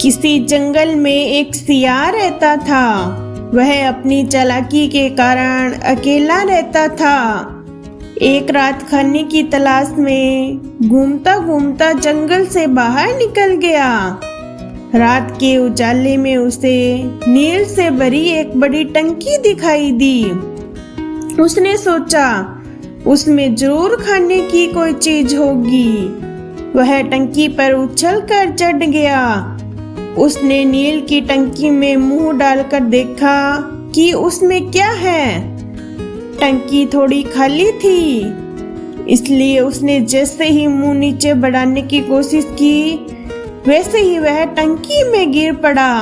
किसी जंगल में एक सियार रहता था। वह अपनी चालाकी के कारण अकेला रहता था। एक रात खाने की तलाश में घूमता घूमता जंगल से बाहर निकल गया। रात के उजाले में उसे नील से भरी एक बड़ी टंकी दिखाई दी। उसने सोचा उसमें जरूर खाने की कोई चीज होगी। वह टंकी पर उछलकर चढ़ गया। उसने नील की टंकी में मुंह डालकर देखा कि उसमें क्या है। टंकी थोड़ी खाली थी, इसलिए उसने जैसे ही मुंह नीचे बढ़ाने की कोशिश की, वैसे ही वह टंकी में गिर पड़ा।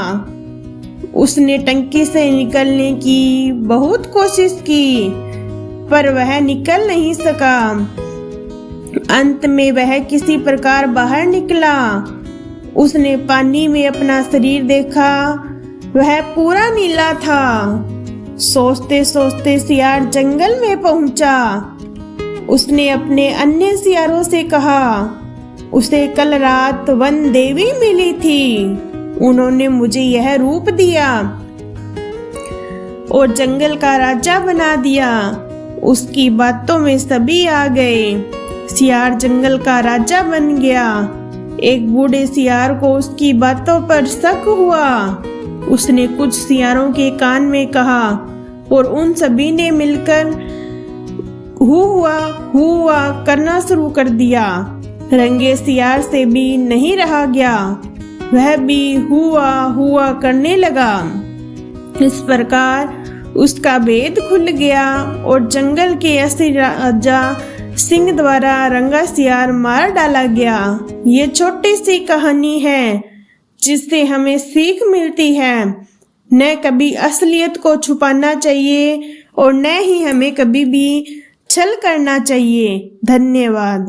उसने टंकी से निकलने की बहुत कोशिश की, पर वह निकल नहीं सका। अंत में वह किसी प्रकार बाहर निकला। उसने पानी में अपना शरीर देखा, वह पूरा नीला था। सोचते सोचते सियार जंगल में पहुंचा। उसने अपने अन्य सियारों से कहा, उसे कल रात वन देवी मिली थी। उन्होंने मुझे यह रूप दिया और जंगल का राजा बना दिया। उसकी बातों में सभी आ गए। सियार जंगल का राजा बन गया। एक बूढ़े सियार को उसकी बातों पर शक हुआ। उसने कुछ सियारों के कान में कहा और उन सभी ने मिलकर हुआ करना शुरू कर दिया। रंगे सियार से भी नहीं रहा गया, वह भी हुआ करने लगा। इस प्रकार उसका भेद खुल गया और जंगल के असली राजा सिंह द्वारा रंगा सियार मार डाला गया। ये छोटी सी कहानी है जिससे हमें सीख मिलती है, न कभी असलियत को छुपाना चाहिए और न ही हमें कभी भी छल करना चाहिए। धन्यवाद।